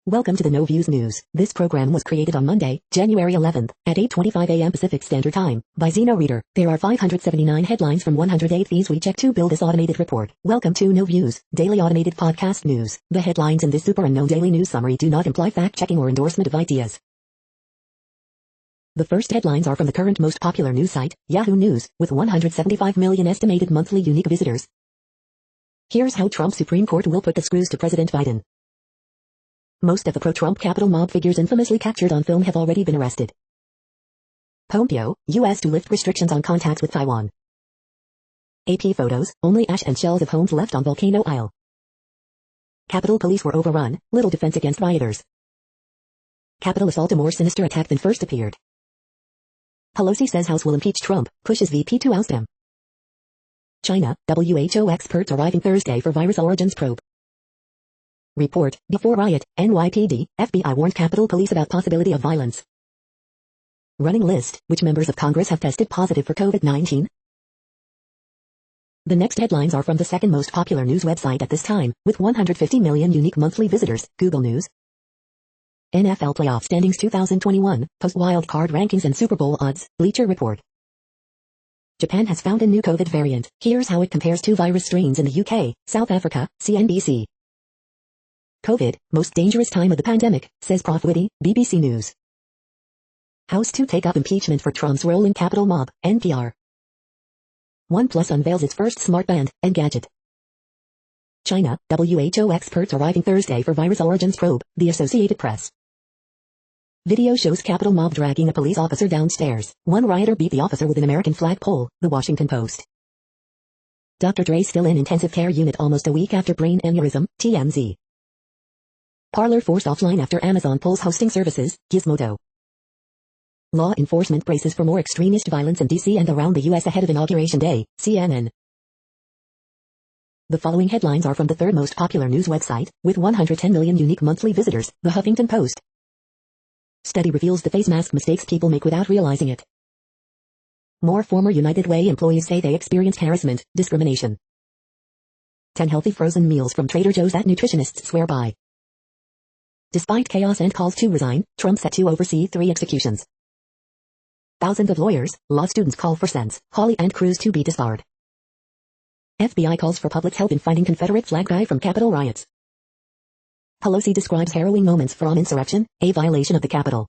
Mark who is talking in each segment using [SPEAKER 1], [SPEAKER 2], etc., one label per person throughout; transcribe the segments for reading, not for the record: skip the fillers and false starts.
[SPEAKER 1] Welcome to the No Views News. This program was created on Monday, January 11th, at 8:25 a.m. Pacific Standard Time, by Zeno Reader. There are 579 headlines from 108 these we check to build this automated report. Welcome to No Views, daily automated podcast news. The headlines in this super and no daily news summary do not imply fact-checking or endorsement of ideas. The first headlines are from the current most popular news site, Yahoo News, with 175 million estimated monthly unique visitors. Here's how Trump's Supreme Court will put the screws to President Biden. Most of the pro-Trump Capitol mob figures infamously captured on film have already been arrested. Pompeo, U.S. to lift restrictions on contacts with Taiwan. AP photos, only ash and shells of homes left on Volcano Isle. Capitol police were overrun, little defense against rioters. Capitol assault a more sinister attack than first appeared. Pelosi says House will impeach Trump, pushes VP to oust him. China, WHO experts arriving Thursday for virus origins probe. Report, before riot, NYPD, FBI warned Capitol Police about possibility of violence. Running list, which members of Congress have tested positive for COVID-19? The next headlines are from the second most popular news website at this time, with 150 million unique monthly visitors, Google News. NFL playoff standings 2021, post-wild card rankings and Super Bowl odds, Bleacher Report. Japan has found a new COVID variant. Here's how it compares to virus strains in the UK, South Africa, CNBC. COVID, most dangerous time of the pandemic, says Prof. Whitty, BBC News. House to take up impeachment for Trump's role in Capitol mob, NPR. OnePlus unveils its first smart band, Engadget. China, WHO experts arriving Thursday for virus origins probe, the Associated Press. Video shows Capitol mob dragging a police officer downstairs. One rioter beat the officer with an American flag pole, the Washington Post. Dr. Dre still in intensive care unit almost a week after brain aneurysm, TMZ. Parler forced offline after Amazon pulls hosting services, Gizmodo. Law enforcement braces for more extremist violence in D.C. and around the U.S. ahead of Inauguration Day, CNN. The following headlines are from the third most popular news website, with 110 million unique monthly visitors, The Huffington Post. Study reveals the face mask mistakes people make without realizing it. More former United Way employees say they experienced harassment, discrimination. 10 healthy frozen meals from Trader Joe's that nutritionists swear by. Despite chaos and calls to resign, Trump set to oversee 3 executions. Thousands of lawyers, law students call for Sens, Hawley and Cruz to be disbarred. FBI calls for public help in finding Confederate flag guy from Capitol riots. Pelosi describes harrowing moments from insurrection, a violation of the Capitol.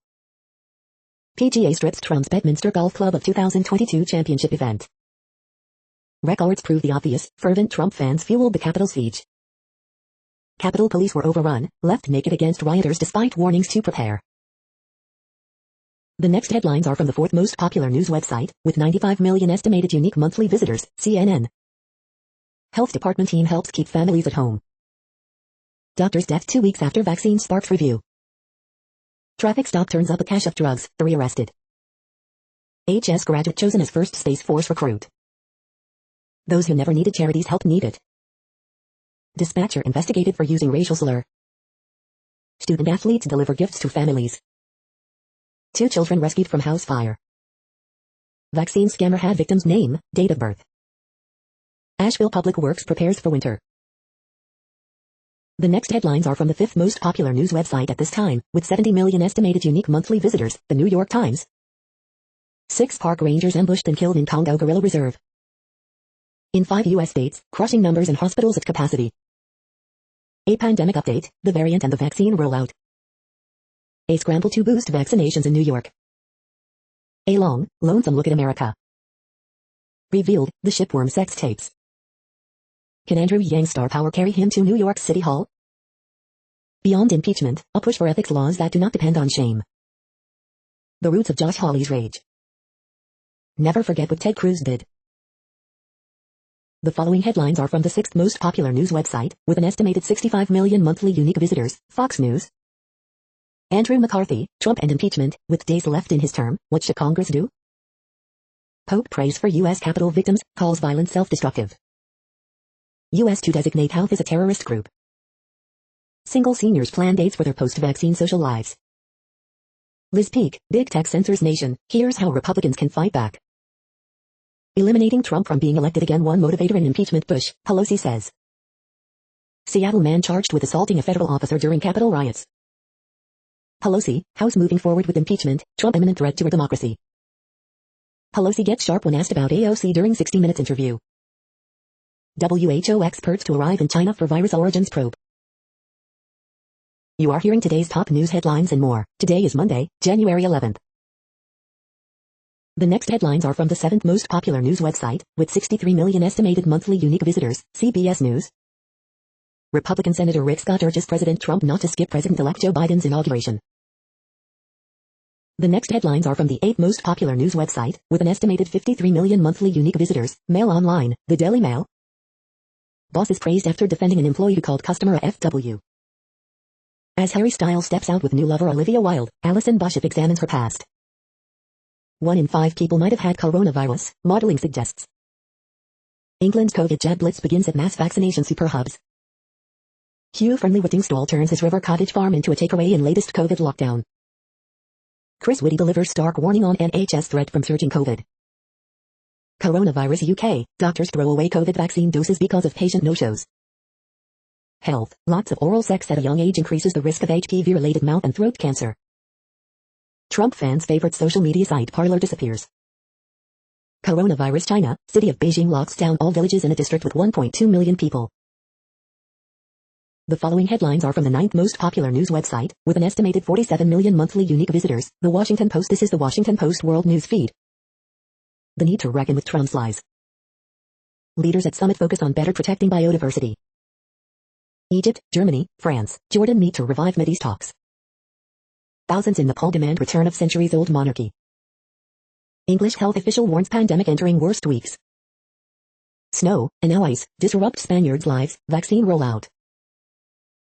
[SPEAKER 1] PGA strips Trump's Bedminster Golf Club of 2022 championship event. Records prove the obvious, fervent Trump fans fueled the Capitol siege. Capitol police were overrun, left naked against rioters despite warnings to prepare. The next headlines are from the fourth most popular news website, with 95 million estimated unique monthly visitors, CNN. Health Department team helps keep families at home. Doctor's death 2 weeks after vaccine sparks review. Traffic stop turns up a cache of drugs, 3 arrested. HS graduate chosen as first Space Force recruit. Those who never needed charity's help need it. Dispatcher investigated for using racial slur. Student athletes deliver gifts to families. 2 children rescued from house fire. Vaccine scammer had victim's name, date of birth. Asheville Public Works prepares for winter. The next headlines are from the fifth most popular news website at this time, with 70 million estimated unique monthly visitors, The New York Times. 6 park rangers ambushed and killed in Congo Gorilla Reserve. In 5 U.S. states, crushing numbers in hospitals at capacity. A pandemic update, the variant and the vaccine rollout. A scramble to boost vaccinations in New York. A long, lonesome look at America. Revealed, the shipworm sex tapes. Can Andrew Yang's star power carry him to New York City Hall? Beyond impeachment, a push for ethics laws that do not depend on shame. The roots of Josh Hawley's rage. Never forget what Ted Cruz did. The following headlines are from the sixth most popular news website, with an estimated 65 million monthly unique visitors, Fox News. Andrew McCarthy, Trump and impeachment, with days left in his term, what should Congress do? Pope prays for U.S. Capitol victims, calls violence self-destructive. U.S. to designate health as a terrorist group. Single seniors plan dates for their post-vaccine social lives. Liz Peek, big tech censors nation, here's how Republicans can fight back. Eliminating Trump from being elected again one motivator in impeachment push, Pelosi says. Seattle man charged with assaulting a federal officer during Capitol riots. Pelosi, House moving forward with impeachment, Trump imminent threat to our democracy. Pelosi gets sharp when asked about AOC during 60 Minutes interview. WHO experts to arrive in China for virus origins probe. You are hearing today's top news headlines and more. Today is Monday, January 11th. The next headlines are from the 7th most popular news website, with 63 million estimated monthly unique visitors, CBS News. Republican Senator Rick Scott urges President Trump not to skip President-elect Joe Biden's inauguration. The next headlines are from the 8th most popular news website, with an estimated 53 million monthly unique visitors, Mail Online, the Daily Mail. Boss is praised after defending an employee who called customer a FW. As Harry Styles steps out with new lover Olivia Wilde, Alison Bishop examines her past. 1 in 5 people might have had coronavirus, modeling suggests. England's COVID jab blitz begins at mass vaccination super hubs. Hugh-friendly Whittingstall turns his river cottage farm into a takeaway in latest COVID lockdown. Chris Whitty delivers stark warning on NHS threat from surging COVID. Coronavirus UK, doctors throw away COVID vaccine doses because of patient no-shows. Health, lots of oral sex at a young age increases the risk of HPV-related mouth and throat cancer. Trump fans' favorite social media site Parler disappears. Coronavirus China, city of Beijing locks down all villages in a district with 1.2 million people. The following headlines are from the 9th most popular news website, with an estimated 47 million monthly unique visitors, The Washington Post. This is The Washington Post World News Feed. The need to reckon with Trump's lies. Leaders at summit focus on better protecting biodiversity. Egypt, Germany, France, Jordan meet to revive Mideast talks. Thousands in Nepal demand return of centuries-old monarchy. English health official warns pandemic entering worst weeks. Snow, and now ice, disrupt Spaniards' lives, vaccine rollout.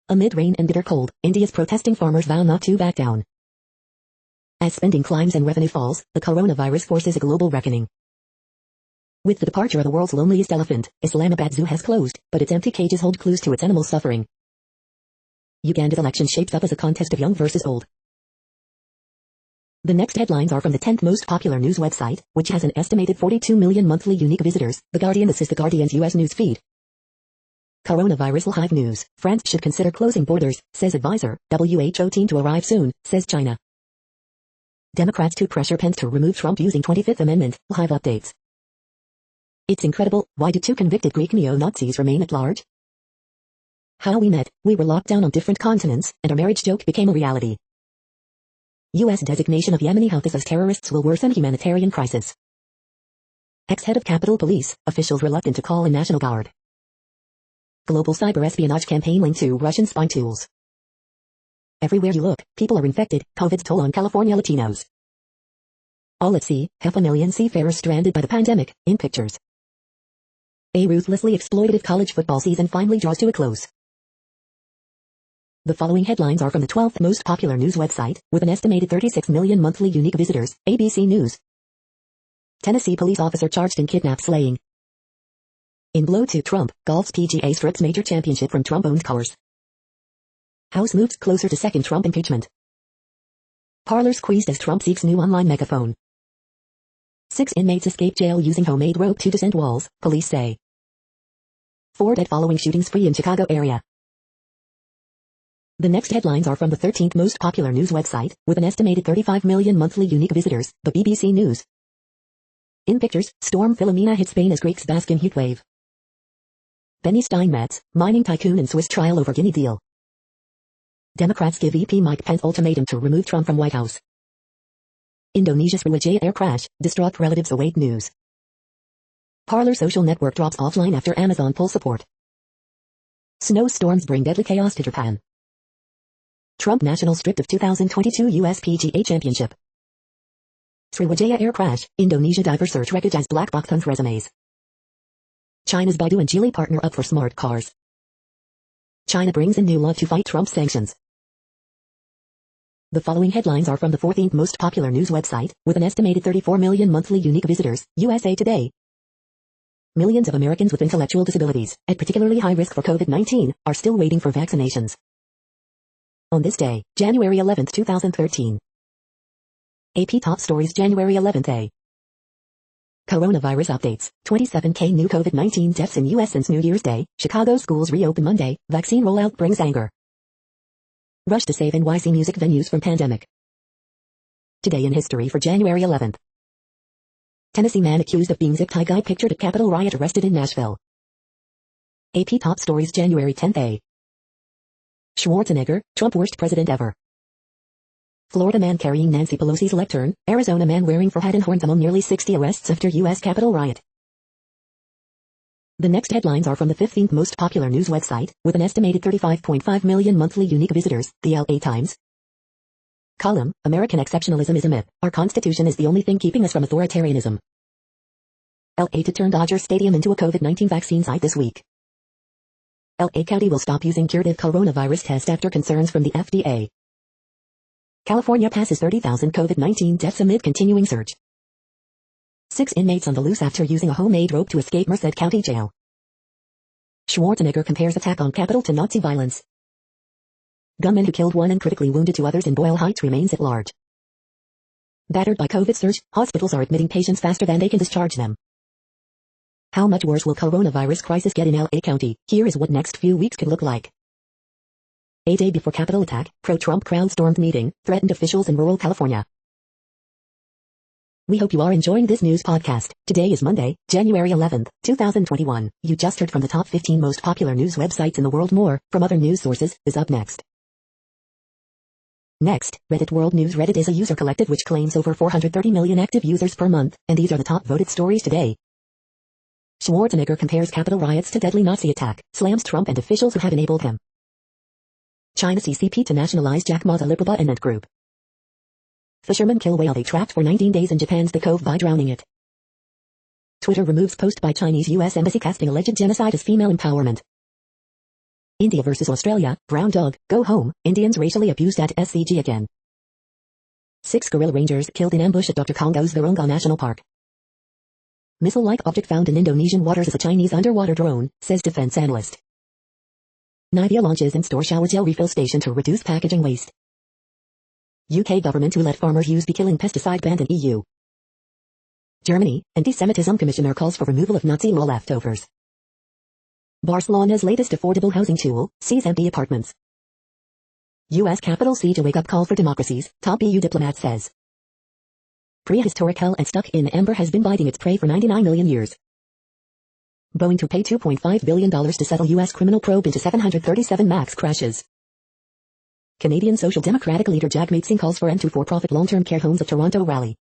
[SPEAKER 1] Amid rain and bitter cold, India's protesting farmers vow not to back down. As spending climbs and revenue falls, the coronavirus forces a global reckoning. With the departure of the world's loneliest elephant, Islamabad Zoo has closed, but its empty cages hold clues to its animal suffering. Uganda's election shapes up as a contest of young versus old. The next headlines are from the 10th most popular news website, which has an estimated 42 million monthly unique visitors, The Guardian. This is The Guardian's U.S. news feed. Coronavirus live news. France should consider closing borders, says advisor. WHO team to arrive soon, says China. Democrats to pressure Pence to remove Trump using 25th Amendment. Live updates. It's incredible. Why do 2 convicted Greek neo-Nazis remain at large? How we met. We were locked down on different continents, and our marriage joke became a reality. U.S. designation of Yemeni Houthis as terrorists will worsen humanitarian crisis. Ex-head of Capitol Police, officials reluctant to call in National Guard. Global cyber espionage campaign linked to Russian spy tools. Everywhere you look, people are infected. COVID's toll on California Latinos. All at sea, 500,000 seafarers stranded by the pandemic, in pictures. A ruthlessly exploitative college football season finally draws to a close. The following headlines are from the 12th most popular news website, with an estimated 36 million monthly unique visitors, ABC News. Tennessee police officer charged in kidnap slaying. In blow to Trump, golf's PGA strips major championship from Trump-owned cars. House moves closer to second Trump impeachment. Parler squeezed as Trump seeks new online megaphone. 6 inmates escape jail using homemade rope to descend walls, police say. 4 dead following shooting spree in Chicago area. The next headlines are from the 13th most popular news website, with an estimated 35 million monthly unique visitors, the BBC News. In pictures, Storm Philomena hit Spain as Greeks bask in heatwave. Benny Steinmetz, mining tycoon in Swiss trial over Guinea deal. Democrats give VP Mike Pence ultimatum to remove Trump from White House. Indonesia's Sriwijaya air crash, distraught relatives await news. Parler social network drops offline after Amazon pulls support. Snowstorms bring deadly chaos to Japan. Trump national stripped of 2022 U.S. PGA Championship. Sriwijaya air crash, Indonesia diver search wreckage as black box hunts resumes. China's Baidu and Geely partner up for smart cars. China brings in new law to fight Trump's sanctions. The following headlines are from the 14th most popular news website, with an estimated 34 million monthly unique visitors, USA Today. Millions of Americans with intellectual disabilities, at particularly high risk for COVID-19, are still waiting for vaccinations. On this day, January 11, 2013. AP Top Stories January 11th A. Coronavirus updates. 27K new COVID-19 deaths in U.S. since New Year's Day. Chicago schools reopen Monday. Vaccine rollout brings anger. Rush to save NYC music venues from pandemic. Today in history for January 11th. Tennessee man accused of being zip-tie guy pictured at Capitol riot arrested in Nashville. AP top stories January 10th. A. Schwarzenegger, Trump worst president ever. Florida man carrying Nancy Pelosi's lectern, Arizona man wearing fur hat and horns among nearly 60 arrests after U.S. Capitol riot. The next headlines are from the 15th most popular news website, with an estimated 35.5 million monthly unique visitors, the LA Times. Column, American exceptionalism is a myth. Our Constitution is the only thing keeping us from authoritarianism. LA to turn Dodger Stadium into a COVID-19 vaccine site this week. LA County will stop using curative coronavirus test after concerns from the FDA. California passes 30,000 COVID-19 deaths amid continuing surge. 6 inmates on the loose after using a homemade rope to escape Merced County Jail. Schwarzenegger compares attack on Capitol to Nazi violence. Gunman who killed one and critically wounded 2 others in Boyle Heights remains at large. Battered by COVID surge, hospitals are admitting patients faster than they can discharge them. How much worse will coronavirus crisis get in LA County? Here is what next few weeks could look like. A day before Capitol attack, pro-Trump crowd stormed meeting, threatened officials in rural California. We hope you are enjoying this news podcast. Today is Monday, January 11th, 2021. You just heard from the top 15 most popular news websites in the world. More from other news sources is up next. Next, Reddit World News. Reddit is a user collective which claims over 430 million active users per month, and these are the top voted stories today. Schwarzenegger compares Capitol riots to deadly Nazi attack, slams Trump and officials who have enabled him. China CCP to nationalize Jack Ma, the Alibaba and Ant Group. Fishermen kill whale they trapped for 19 days in Japan's The Cove by drowning it. Twitter removes post by Chinese U.S. Embassy casting alleged genocide as female empowerment. India versus Australia, brown dog, go home, Indians racially abused at SCG again. 6 gorilla rangers killed in ambush at Dr. Congo's Virunga National Park. Missile-like object found in Indonesian waters as a Chinese underwater drone, says defense analyst. Nivea launches in-store shower gel refill station to reduce packaging waste. UK government to let farmers use bee-killing pesticide banned in EU. Germany, anti-Semitism commissioner calls for removal of Nazi law leftovers. Barcelona's latest affordable housing tool, sees empty apartments. U.S. Capitol siege a wake-up call for democracies, top EU diplomat says. Prehistoric hell and stuck in amber has been biting its prey for 99 million years. Boeing to pay $2.5 billion to settle U.S. criminal probe into 737 MAX crashes. Canadian Social Democratic leader Jagmeet Singh calls for end to for-profit long-term care homes of Toronto rally.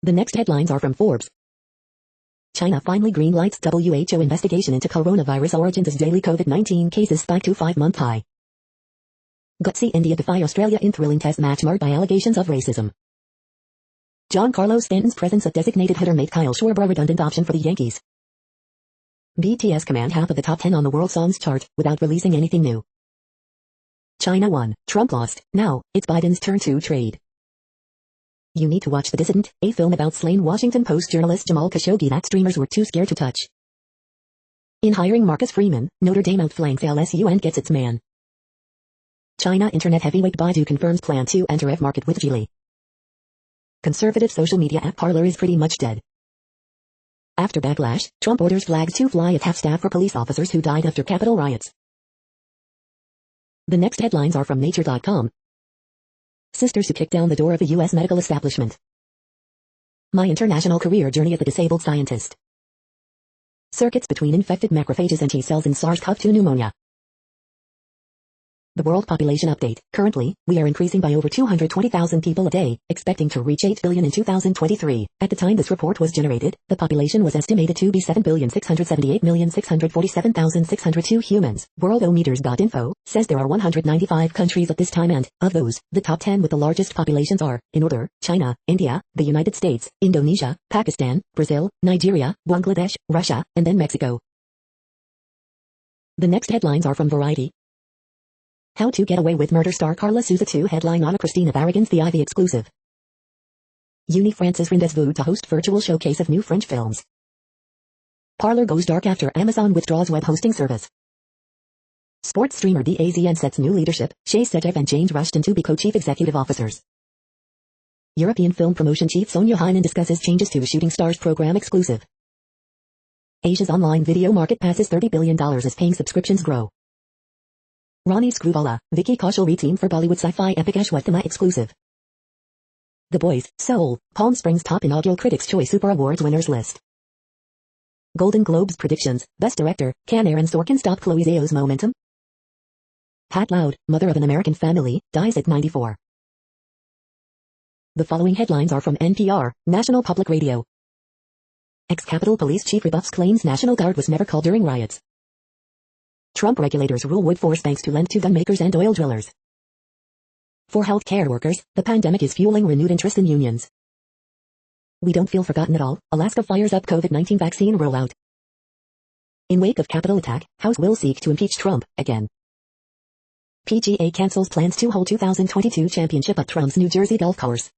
[SPEAKER 1] The next headlines are from Forbes. China finally greenlights WHO investigation into coronavirus origins as daily COVID-19 cases spike to 5-month high. Gutsy India defy Australia in thrilling test match marred by allegations of racism. John Carlos Stanton's presence at designated hitter made Kyle Schwarber redundant option for the Yankees. BTS command half of the top 10 on the world songs chart, without releasing anything new. China won, Trump lost, now, it's Biden's turn to trade. You need to watch The Dissident, a film about slain Washington Post journalist Jamal Khashoggi that streamers were too scared to touch. In hiring Marcus Freeman, Notre Dame outflanks LSU and gets its man. China internet heavyweight Baidu confirms plan to enter F-market with Geely. Conservative social media app Parler is pretty much dead. After backlash, Trump orders flags to fly at half-staff for police officers who died after Capitol riots. The next headlines are from Nature.com. Sisters who kicked down the door of the U.S. medical establishment. My international career journey as a disabled scientist. Circuits between infected macrophages and T cells in SARS-CoV-2 pneumonia. The world population update. Currently, we are increasing by over 220,000 people a day, expecting to reach 8 billion in 2023. At the time this report was generated, the population was estimated to be 7,678,647,602 humans. Worldometers.info says there are 195 countries at this time and, of those, the top 10 with the largest populations are, in order, China, India, the United States, Indonesia, Pakistan, Brazil, Nigeria, Bangladesh, Russia, and then Mexico. The next headlines are from Variety. How to Get Away with Murder star Carla Souza 2 headline on a Christina Barragan's The Ivy exclusive. Uni Francis Rendezvous to host virtual showcase of new French films. Parler goes dark after Amazon withdraws web hosting service. Sports streamer DAZN sets new leadership, Shay Sejev and James Rushton to be co-chief executive officers. European film promotion chief Sonja Heinen discusses changes to a Shooting Stars program exclusive. Asia's online video market passes $30 billion as paying subscriptions grow. Ronnie Screwvala, Vicky Kaushal reteam for Bollywood sci-fi epic Ashwatthama exclusive. The Boys, Seoul, Palm Springs top inaugural Critics' Choice Super Awards winners list. Golden Globes predictions, Best Director, can Aaron Sorkin stop Chloe Zhao's momentum? Pat Loud, mother of an American family, dies at 94. The following headlines are from NPR, National Public Radio. Ex-Capitol Police Chief rebuffs claims National Guard was never called during riots. Trump regulators rule would force banks to lend to gun makers and oil drillers. For healthcare workers, the pandemic is fueling renewed interest in unions. We don't feel forgotten at all, Alaska fires up COVID-19 vaccine rollout. In wake of Capitol attack, House will seek to impeach Trump, again. PGA cancels plans to hold 2022 championship at Trump's New Jersey golf course.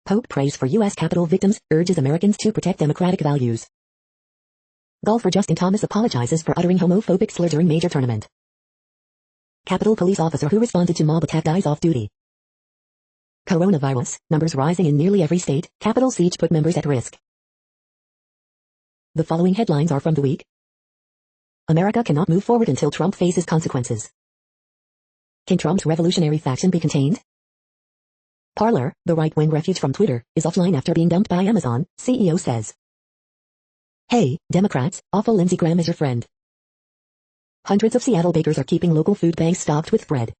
[SPEAKER 1] Pope prays for U.S. Capitol victims, urges Americans to protect democratic values. Golfer Justin Thomas apologizes for uttering homophobic slur during major tournament. Capitol police officer who responded to mob attack dies off duty. Coronavirus, numbers rising in nearly every state, Capitol siege put members at risk. The following headlines are from The Week. America cannot move forward until Trump faces consequences. Can Trump's revolutionary faction be contained? Parler, the right-wing refuge from Twitter, is offline after being dumped by Amazon, CEO says. Hey, Democrats, awful Lindsey Graham is your friend. Hundreds of Seattle bakers are keeping local food banks stocked with bread.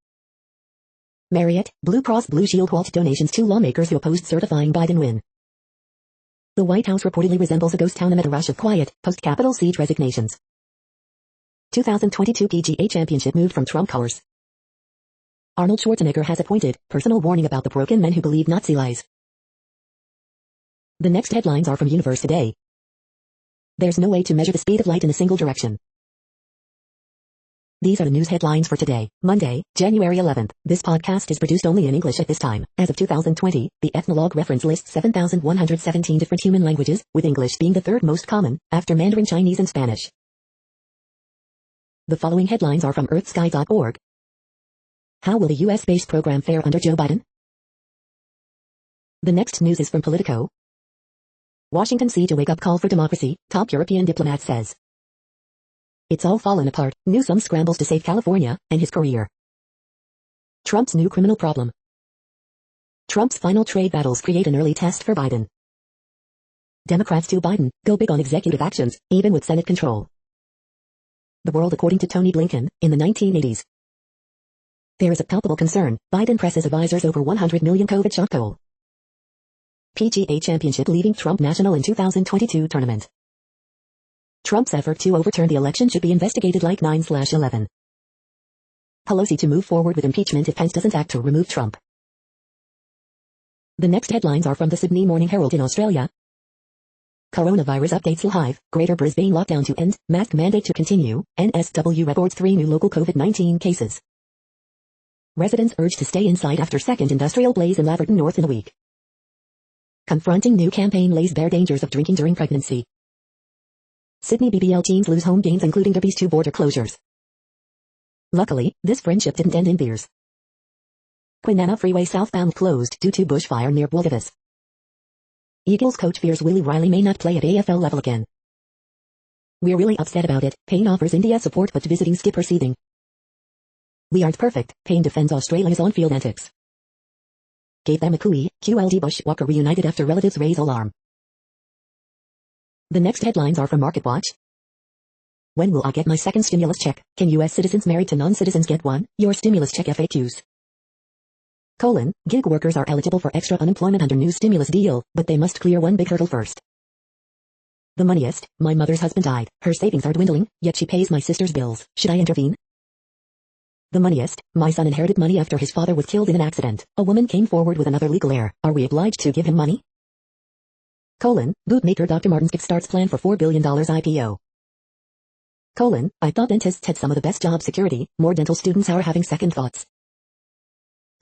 [SPEAKER 1] Marriott, Blue Cross Blue Shield halt donations to lawmakers who opposed certifying Biden win. The White House reportedly resembles a ghost town amid a rush of quiet, post-Capitol siege resignations. 2022 PGA Championship moved from Trump course. Arnold Schwarzenegger has appointed, personal warning about the broken men who believe Nazi lies. The next headlines are from Universe Today. There's no way to measure the speed of light in a single direction. These are the news headlines for today, Monday, January 11th. This podcast is produced only in English at this time. As of 2020, the Ethnologue reference lists 7,117 different human languages, with English being the third most common, after Mandarin Chinese and Spanish. The following headlines are from earthsky.org. How will the U.S. space program fare under Joe Biden? The next news is from Politico. Washington siege a wake-up call for democracy, top European diplomat says. It's all fallen apart, Newsom scrambles to save California, and his career. Trump's new criminal problem. Trump's final trade battles create an early test for Biden. Democrats to Biden, go big on executive actions, even with Senate control. The world according to Tony Blinken, in the 1980s. There is a palpable concern, Biden presses advisors over 100 million COVID shot goal. PGA Championship leaving Trump national in 2022 tournament. Trump's effort to overturn the election should be investigated like 9/11. Pelosi to move forward with impeachment if Pence doesn't act to remove Trump. The next headlines are from the Sydney Morning Herald in Australia. Coronavirus updates live, Greater Brisbane lockdown to end, mask mandate to continue, NSW records 3 new local COVID-19 cases. Residents urged to stay inside after second industrial blaze in Laverton North in a week. Confronting new campaign lays bare dangers of drinking during pregnancy. Sydney BBL teams lose home games including derbies to border closures. Luckily, this friendship didn't end in beers. Kwinana Freeway southbound closed due to bushfire near Bwalgavis. Eagles coach fears Willie Riley may not play at AFL level again. We're really upset about it, Payne offers India support but visiting skipper seething. We aren't perfect, Payne defends Australia's on-field antics. Gave them a cooey, QLD Bushwalker reunited after relatives raise alarm. The next headlines are from MarketWatch. When will I get my second stimulus check? Can U.S. citizens married to non-citizens get one? Your stimulus check FAQs. Gig workers are eligible for extra unemployment under new stimulus deal, but they must clear one big hurdle first. The Moneyest, my mother's husband died, her savings are dwindling, yet she pays my sister's bills, should I intervene? The Moneyest, my son inherited money after his father was killed in an accident, a woman came forward with another legal heir, are we obliged to give him money? Bootmaker Dr. Martens kickstarts plan for $4 billion IPO. I thought dentists had some of the best job security, more dental students are having second thoughts.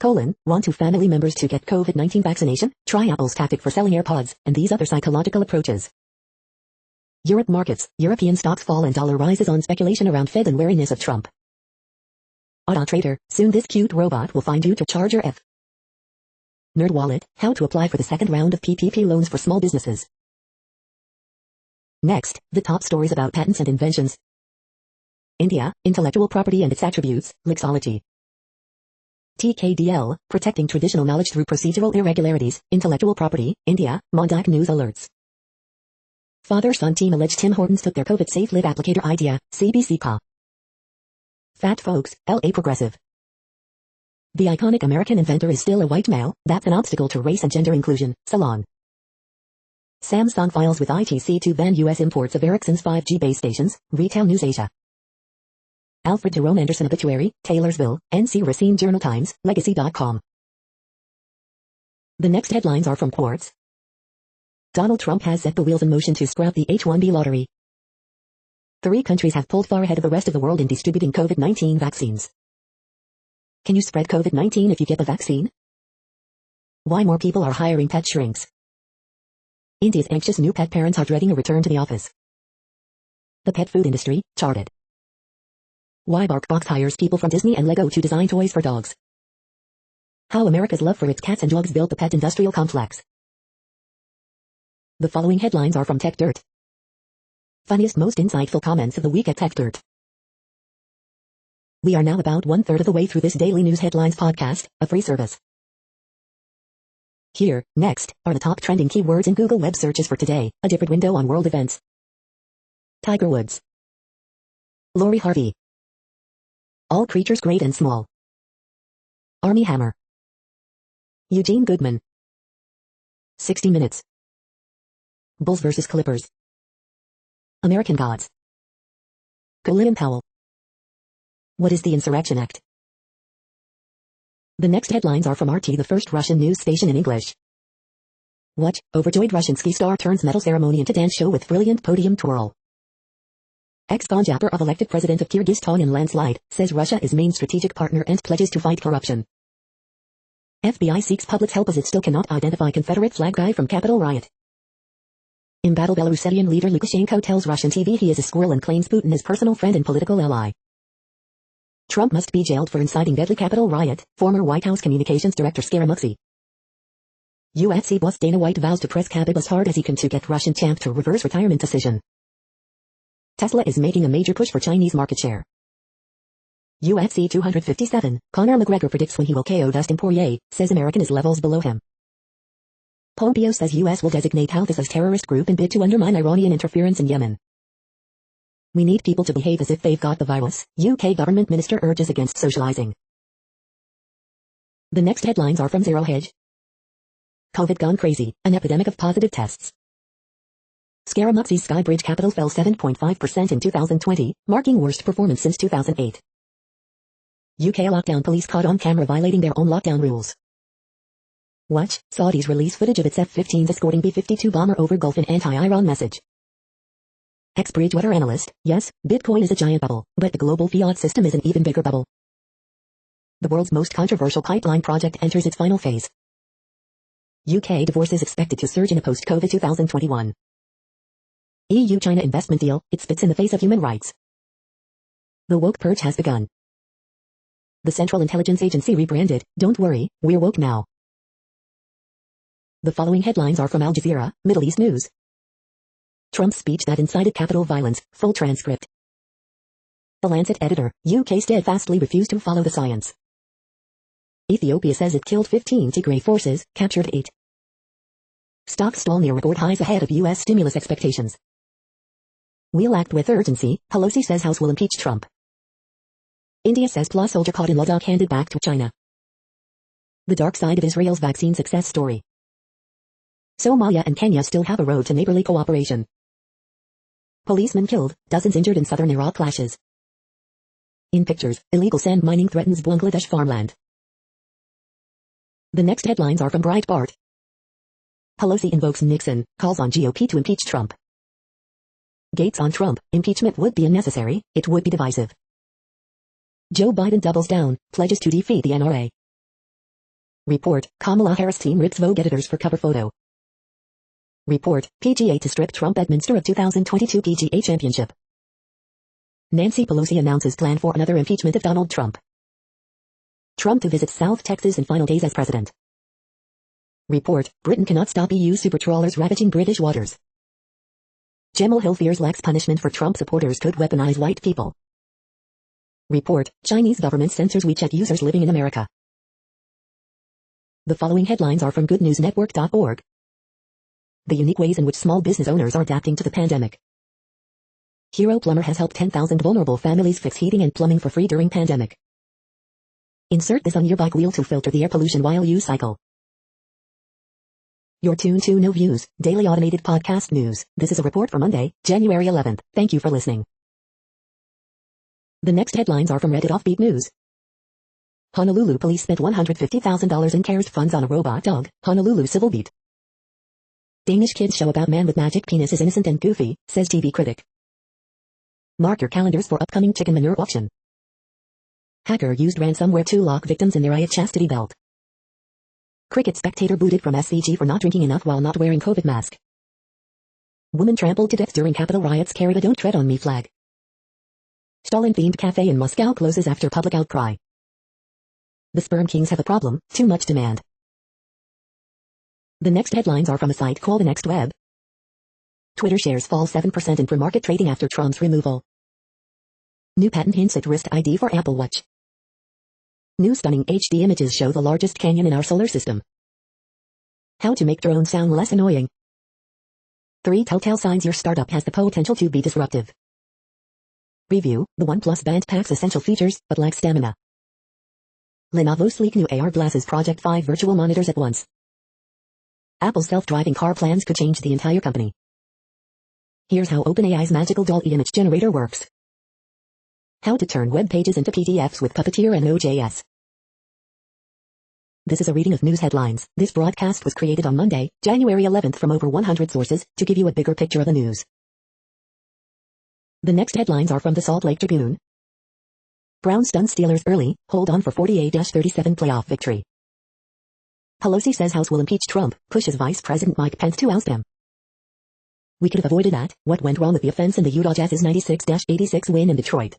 [SPEAKER 1] Want to family members to get COVID-19 vaccination? Try Apple's tactic for selling AirPods, and these other psychological approaches. Europe markets, European stocks fall and dollar rises on speculation around Fed and wariness of Trump. Auto Trader, soon this cute robot will find you to charge your F. NerdWallet, how to apply for the second round of PPP loans for small businesses. Next, the top stories about patents and inventions. India, Intellectual Property and its Attributes, Lexology. TKDL, Protecting Traditional Knowledge Through Procedural Irregularities, Intellectual Property, India, Mondak News Alerts. Father-son team alleged Tim Hortons took their COVID-safe live applicator idea, CBC Pa. Fat folks, LA Progressive. The iconic American inventor is still a white male, that's an obstacle to race and gender inclusion, Salon. Samsung files with ITC to ban U.S. imports of Ericsson's 5G base stations, Retail News Asia. Alfred Jerome Anderson obituary, Taylorsville, NC Racine Journal Times, Legacy.com. The next headlines are from Quartz. Donald Trump has set the wheels in motion to scrap the H-1B lottery. 3 countries have pulled far ahead of the rest of the world in distributing COVID-19 vaccines. Can you spread COVID-19 if you get the vaccine? Why more people are hiring pet shrinks. India's anxious new pet parents are dreading a return to the office. The pet food industry, charted. Why BarkBox hires people from Disney and Lego to design toys for dogs. How America's love for its cats and dogs built the pet industrial complex. The following headlines are from TechDirt. Funniest most insightful comments of the week at TechDirt. We are now about 1/3 of the way through this daily news headlines podcast, a free service. Here, next, are the top trending keywords in Google web searches for today, a different window on world events. Tiger Woods. Lori Harvey. All creatures great and small. Armie Hammer. Eugene Goodman. 60 Minutes. Bulls vs. Clippers. American Gods. Colin Powell. What is the Insurrection Act? The next headlines are from RT, the first Russian news station in English. What? Overjoyed Russian ski star turns medal ceremony into dance show with brilliant podium twirl. Ex-Bonjapper of elected president of Kyrgyzstan in landslide, says Russia is main strategic partner and pledges to fight corruption. FBI seeks public's help as it still cannot identify Confederate flag guy from Capitol riot. Embattled Belarusian leader Lukashenko tells Russian TV he is a squirrel and claims Putin his personal friend and political ally. Trump must be jailed for inciting deadly Capitol riot, former White House Communications Director Scaramucci. UFC boss Dana White vows to press Khabib as hard as he can to get Russian champ to reverse retirement decision. Tesla is making a major push for Chinese market share. UFC 257, Conor McGregor predicts when he will KO Dustin Poirier, says American is levels below him. Pompeo says U.S. will designate Houthis as terrorist group in bid to undermine Iranian interference in Yemen. We need people to behave as if they've got the virus, UK government minister urges against socializing. The next headlines are from Zero Hedge. COVID gone crazy, an epidemic of positive tests. Scaramucci's Skybridge capital fell 7.5% in 2020, marking worst performance since 2008. UK lockdown police caught on camera violating their own lockdown rules. Watch, Saudis release footage of its F-15s escorting B-52 bomber over Gulf in anti-Iran message. Ex-Bridgewater analyst, yes, Bitcoin is a giant bubble, but the global fiat system is an even bigger bubble. The world's most controversial pipeline project enters its final phase. UK divorce is expected to surge in a post-COVID 2021. EU-China investment deal, it spits in the face of human rights. The woke purge has begun. The Central Intelligence Agency rebranded, don't worry, we're woke now. The following headlines are from Al Jazeera, Middle East News. Trump's speech that incited Capitol violence, full transcript. The Lancet editor, UK steadfastly refused to follow the science. Ethiopia says it killed 15 Tigray forces, captured 8. Stocks stall near record highs ahead of US stimulus expectations. We'll act with urgency, Pelosi says House will impeach Trump. India says plus soldier caught in Ladakh handed back to China. The dark side of Israel's vaccine success story. Somalia and Kenya still have a road to neighborly cooperation. Policemen killed, dozens injured in southern Iraq clashes. In pictures, illegal sand mining threatens Bangladesh farmland. The next headlines are from Breitbart. Pelosi invokes Nixon, calls on GOP to impeach Trump. Gates on Trump, impeachment would be unnecessary, it would be divisive. Joe Biden doubles down, pledges to defeat the NRA. Report, Kamala Harris team rips Vogue editors for cover photo. Report, PGA to strip Trump Edminster of 2022 PGA Championship. Nancy Pelosi announces plan for another impeachment of Donald Trump. Trump to visit South Texas in final days as president. Report, Britain cannot stop EU super trawlers ravaging British waters. Gemma Hill fears lax punishment for Trump supporters could weaponize white people. Report, Chinese government censors WeChat users living in America. The following headlines are from goodnewsnetwork.org. The unique ways in which small business owners are adapting to the pandemic. Hero Plumber has helped 10,000 vulnerable families fix heating and plumbing for free during pandemic. Insert this on your bike wheel to filter the air pollution while you cycle. You're tuned to No Views, daily automated podcast news. This is a report for Monday, January 11th. Thank you for listening. The next headlines are from Reddit Offbeat News. Honolulu police spent $150,000 in CARES funds on a robot dog, Honolulu Civil Beat. Danish kids show about man with magic penis is innocent and goofy, says TV critic. Mark your calendars for upcoming chicken manure auction. Hacker used ransomware to lock victims in their eye chastity belt. Cricket spectator booted from SVG for not drinking enough while not wearing COVID mask. Woman trampled to death during Capitol riots carried a "Don't Tread on Me" flag. Stalin-themed cafe in Moscow closes after public outcry. The sperm kings have a problem, too much demand. The next headlines are from a site called The Next Web. Twitter shares fall 7% in pre-market trading after Trump's removal. New patent hints at wrist ID for Apple Watch. New stunning HD images show the largest canyon in our solar system. How to make drones sound less annoying. 3 telltale signs your startup has the potential to be disruptive. Review, the OnePlus Band packs essential features, but lacks stamina. Lenovo sleek new AR glasses project 5 virtual monitors at once. Apple's self-driving car plans could change the entire company. Here's how OpenAI's magical DALL-E image generator works. How to turn web pages into PDFs with Puppeteer and Node.js. This is a reading of news headlines. This broadcast was created on Monday, January 11th from over 100 sources, to give you a bigger picture of the news. The next headlines are from the Salt Lake Tribune. Browns stun Steelers early, hold on for 48-37 playoff victory. Pelosi says House will impeach Trump, pushes Vice President Mike Pence to oust him. We could have avoided that. What went wrong with the offense in the Utah Jazz's 96-86 win in Detroit?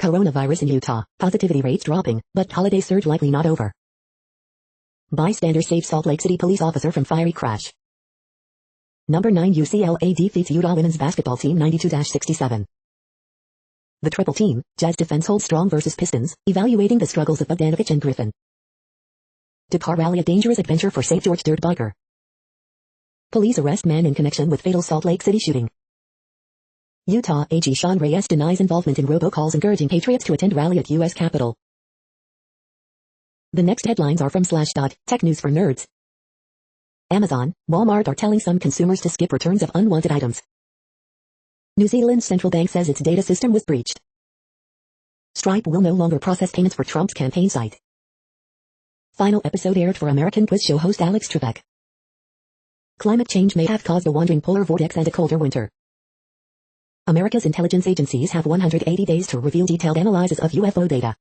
[SPEAKER 1] Coronavirus in Utah, positivity rates dropping, but holiday surge likely not over. Bystander saves Salt Lake City police officer from fiery crash. Number 9 UCLA defeats Utah women's basketball team 92-67. The triple team, Jazz defense holds strong versus Pistons, evaluating the struggles of Bogdanovich and Griffin. Dakar rally a dangerous adventure for St. George dirt biker. Police arrest man in connection with fatal Salt Lake City shooting. Utah AG Sean Reyes denies involvement in robocalls encouraging patriots to attend rally at U.S. Capitol. The next headlines are from Slashdot, tech news for nerds. Amazon, Walmart are telling some consumers to skip returns of unwanted items. New Zealand's central bank says its data system was breached. Stripe will no longer process payments for Trump's campaign site. Final episode aired for American quiz show host Alex Trebek. Climate change may have caused a wandering polar vortex and a colder winter. America's intelligence agencies have 180 days to reveal detailed analysis of UFO data.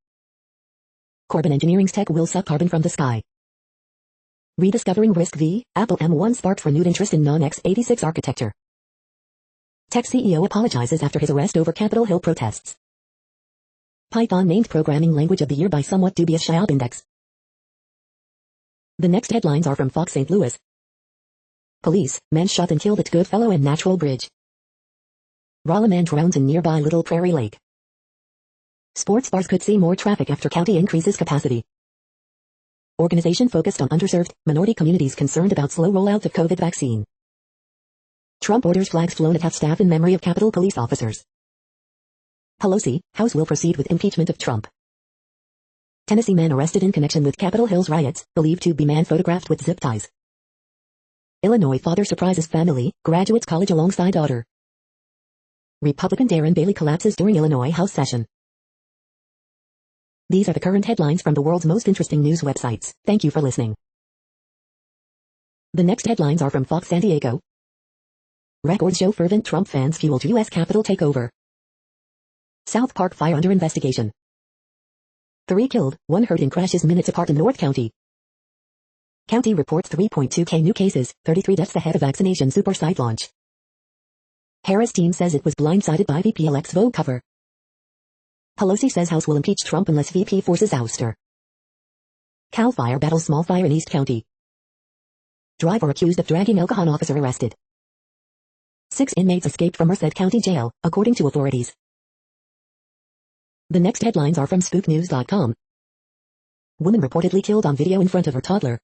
[SPEAKER 1] Corbin Engineering's tech will suck carbon from the sky. Rediscovering Risk V, Apple M1 sparks renewed interest in non-x86 architecture. Tech CEO apologizes after his arrest over Capitol Hill protests. Python named Programming Language of the Year by somewhat dubious Shiab Index. The next headlines are from Fox St. Louis. Police, man shot and killed at Goodfellow and Natural Bridge. Rolla man drowns in nearby Little Prairie Lake. Sports bars could see more traffic after county increases capacity. Organization focused on underserved, minority communities concerned about slow rollout of COVID vaccine. Trump orders flags flown at half-staff in memory of Capitol Police officers. Pelosi, House will proceed with impeachment of Trump. Tennessee man arrested in connection with Capitol Hill's riots, believed to be man photographed with zip ties. Illinois father surprises family, graduates college alongside daughter. Republican Darren Bailey collapses during Illinois House session. These are the current headlines from the world's most interesting news websites. Thank you for listening. The next headlines are from Fox San Diego. Records show fervent Trump fans fueled U.S. Capitol takeover. South Park fire under investigation. 3 killed, 1 hurt in crashes minutes apart in North County. County reports 3.2K new cases, 33 deaths ahead of vaccination super site launch. Harris team says it was blindsided by VP-elect's Vogue cover. Pelosi says House will impeach Trump unless VP forces ouster. Cal Fire battles small fire in East County. Driver accused of dragging alcohol officer arrested. 6 inmates escaped from Merced County Jail, according to authorities. The next headlines are from spooknews.com. Woman reportedly killed on video in front of her toddler.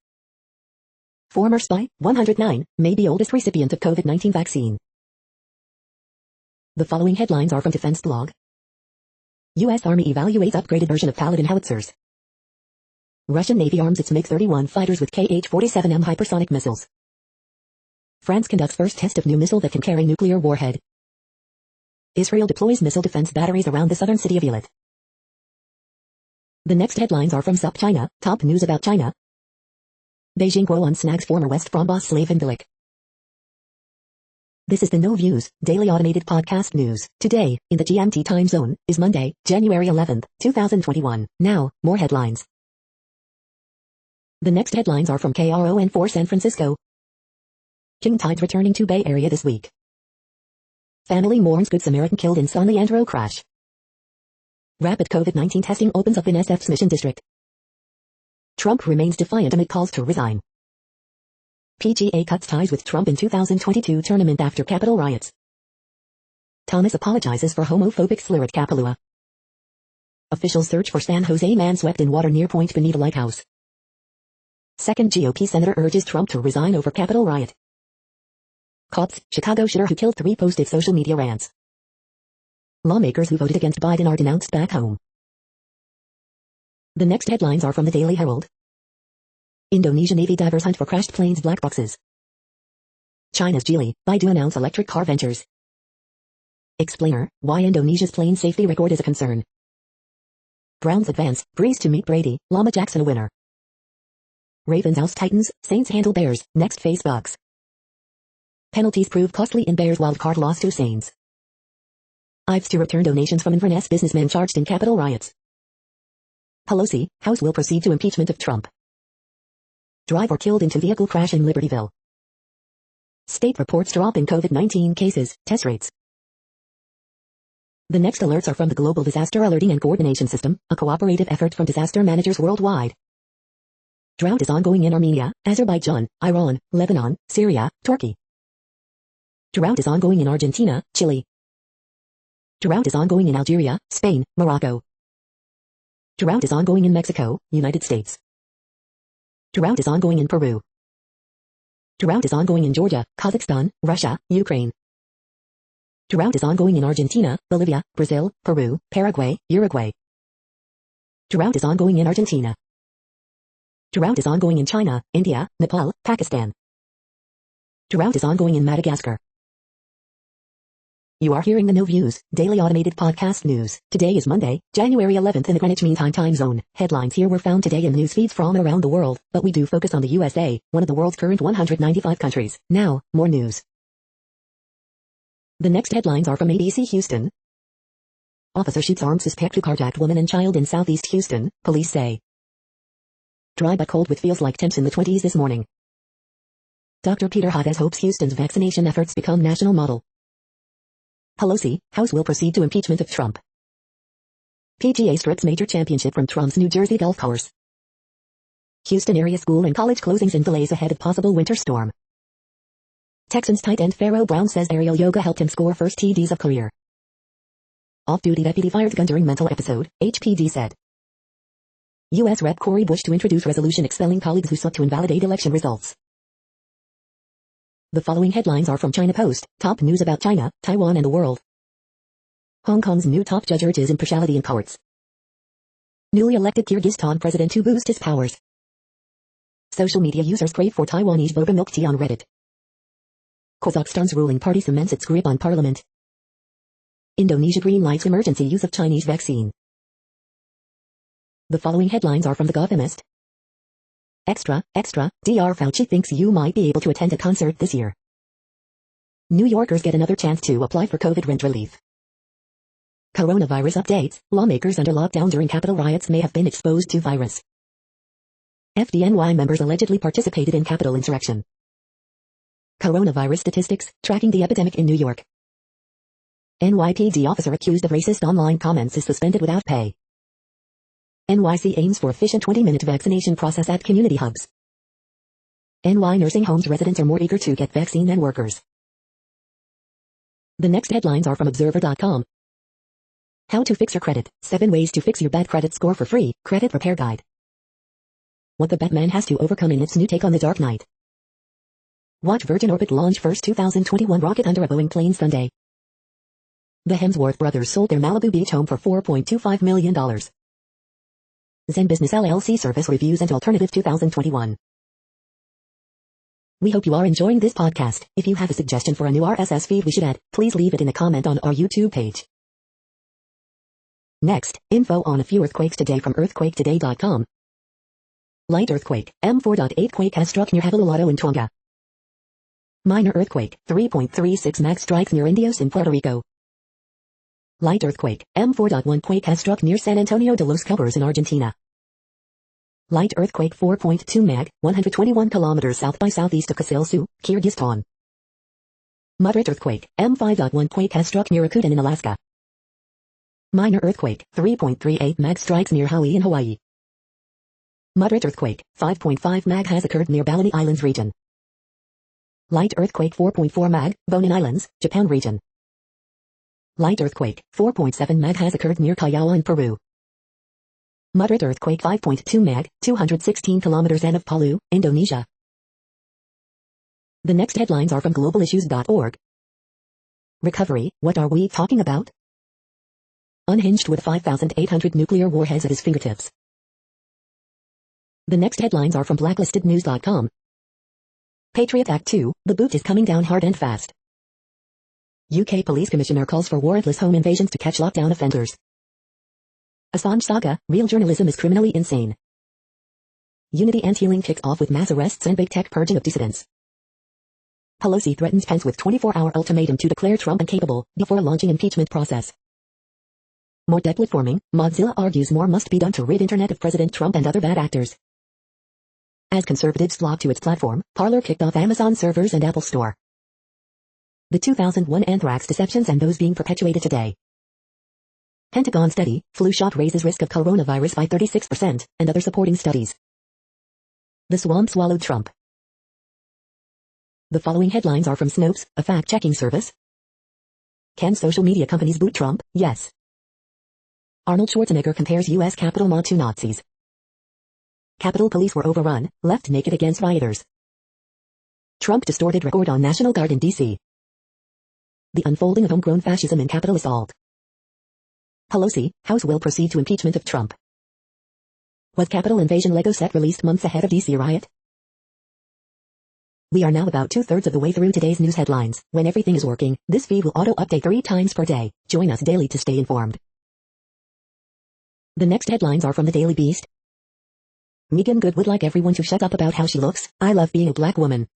[SPEAKER 1] Former spy, 109, may be oldest recipient of COVID-19 vaccine. The following headlines are from Defense Blog. U.S. Army evaluates upgraded version of Paladin howitzers. Russian Navy arms its MiG-31 fighters with Kh-47M hypersonic missiles. France conducts first test of new missile that can carry nuclear warhead. Israel deploys missile defense batteries around the southern city of Eilat. The next headlines are from SupChina, top news about China. Beijing Guoan snags former West Front boss Slave Imbilic. This is the No Views, daily automated podcast news. Today, in the GMT time zone, is Monday, January 11th, 2021. Now, more headlines. The next headlines are from KRON4 San Francisco. King Tides returning to Bay Area this week. Family mourns Good Samaritan killed in San Leandro crash. Rapid COVID-19 testing opens up in SF's Mission District. Trump remains defiant amid calls to resign. PGA cuts ties with Trump in 2022 tournament after Capitol riots. Thomas apologizes for homophobic slur at Kapalua. Officials search for San Jose man swept in water near Point Bonita Lighthouse. Second GOP senator urges Trump to resign over Capitol riot. Cops, Chicago shooter who killed 3 posted social media rants. Lawmakers who voted against Biden are denounced back home. The next headlines are from the Daily Herald. Indonesia Navy divers hunt for crashed planes' black boxes. China's Geely, Baidu announce electric car ventures. Explainer, why Indonesia's plane safety record is a concern. Browns advance, Breeze to meet Brady, Lamar Jackson a winner. Ravens oust Titans, Saints handle Bears, next face Bucks. Penalties prove costly in Bears wildcard loss to Saints. Ives to return donations from Inverness businessmen charged in Capitol riots. Pelosi, House will proceed to impeachment of Trump. Driver killed in vehicle crash in Libertyville. State reports drop in COVID-19 cases, test rates. The next alerts are from the Global Disaster Alerting and Coordination System, a cooperative effort from disaster managers worldwide. Drought is ongoing in Armenia, Azerbaijan, Iran, Lebanon, Syria, Turkey. Drought is ongoing in Argentina, Chile. Drought is ongoing in Algeria, Spain, Morocco. Drought is ongoing in Mexico, United States. Drought is ongoing in Peru. Drought is ongoing in Georgia, Kazakhstan, Russia, Ukraine. Drought is ongoing in Argentina, Bolivia, Brazil, Peru, Paraguay, Uruguay. Drought is ongoing in Argentina. Drought is ongoing in China, India, Nepal, Pakistan. Drought is ongoing in Madagascar. You are hearing the No Views, daily automated podcast news. Today is Monday, January 11th in the Greenwich Mean Time zone. Headlines here were found today in news feeds from around the world, but we do focus on the USA, one of the world's current 195 countries. Now, more news. The next headlines are from ABC Houston. Officer shoots armed suspect who carjacked woman and child in Southeast Houston, police say. Dry but cold with feels like temps in the 20s this morning. Dr. Peter Hades hopes Houston's vaccination efforts become national model. Pelosi, House will proceed to impeachment of Trump. PGA strips major championship from Trump's New Jersey golf course. Houston area school and college closings and delays ahead of possible winter storm. Texans tight end Pharaoh Brown says aerial yoga helped him score first TDs of career. Off-duty deputy fired gun during mental episode, HPD said. U.S. Rep. Cori Bush to introduce resolution expelling colleagues who sought to invalidate election results. The following headlines are from China Post, top news about China, Taiwan and the world. Hong Kong's new top judge urges impartiality in courts. Newly elected Kyrgyzstan president to boost his powers. Social media users crave for Taiwanese boba milk tea on Reddit. Kazakhstan's ruling party cements its grip on parliament. Indonesia greenlights emergency use of Chinese vaccine. The following headlines are from The Gothamist. Extra, Dr. Fauci thinks you might be able to attend a concert this year. New Yorkers get another chance to apply for COVID rent relief. Coronavirus updates, lawmakers under lockdown during Capitol riots may have been exposed to virus. FDNY members allegedly participated in Capitol insurrection. Coronavirus statistics, tracking the epidemic in New York. NYPD officer accused of racist online comments is suspended without pay. NYC aims for efficient 20-minute vaccination process at community hubs. NY nursing homes residents are more eager to get vaccine than workers. The next headlines are from Observer.com. How to fix your credit. 7 ways to fix your bad credit score for free. Credit repair guide. What the Batman has to overcome in its new take on the Dark Knight. Watch Virgin Orbit launch first 2021 rocket under a Boeing plane Sunday. The Hemsworth brothers sold their Malibu beach home for $4.25 million. Zen Business LLC service reviews and alternative 2021. We hope you are enjoying this podcast. If you have a suggestion for a new RSS feed we should add, please leave it in a comment on our YouTube page. Next, info on a few earthquakes today from earthquaketoday.com. Light earthquake, M4.8 quake has struck near Havaloado in Tonga. Minor earthquake, 3.36 max strikes near Indios in Puerto Rico. Light earthquake, M4.1 quake has struck near San Antonio de los Cobos in Argentina. Light earthquake 4.2 mag, 121 kilometers south by southeast of Kasilsu, Kyrgyzstan. Moderate earthquake, M5.1 quake has struck near Rakuten in Alaska. Minor earthquake, 3.38 mag strikes near Hawaii in Hawaii. Moderate earthquake, 5.5 mag has occurred near Bali Islands region. Light earthquake 4.4 mag, Bonin Islands, Japan region. Light earthquake, 4.7 mag has occurred near Callao in Peru. Moderate earthquake 5.2 mag, 216 kilometers east of Palu, Indonesia. The next headlines are from globalissues.org. Recovery, what are we talking about? Unhinged with 5,800 nuclear warheads at his fingertips. The next headlines are from blacklistednews.com. Patriot Act 2, the boot is coming down hard and fast. UK Police Commissioner calls for warrantless home invasions to catch lockdown offenders. Assange saga, real journalism is criminally insane. Unity and healing kicked off with mass arrests and big tech purging of dissidents. Pelosi threatens Pence with 24-hour ultimatum to declare Trump incapable before launching impeachment process. More deplatforming, Mozilla argues more must be done to rid Internet of President Trump and other bad actors. As conservatives flock to its platform, Parler kicked off Amazon servers and Apple Store. The 2001 anthrax deceptions and those being perpetuated today. Pentagon study, flu shot raises risk of coronavirus by 36%, and other supporting studies. The swamp swallowed Trump. The following headlines are from Snopes, a fact-checking service. Can social media companies boot Trump? Yes. Arnold Schwarzenegger compares U.S. Capitol mob to Nazis. Capitol Police were overrun, left naked against rioters. Trump distorted record on National Guard in D.C. The unfolding of homegrown fascism in Capitol assault. Pelosi, House will proceed to impeachment of Trump. Was Capitol invasion Lego set released months ahead of D.C. riot? We are now about 2/3 of the way through today's news headlines. When everything is working, this feed will auto-update 3 times per day. Join us daily to stay informed. The next headlines are from the Daily Beast. Megan Good would like everyone to shut up about how she looks. I love being a black woman.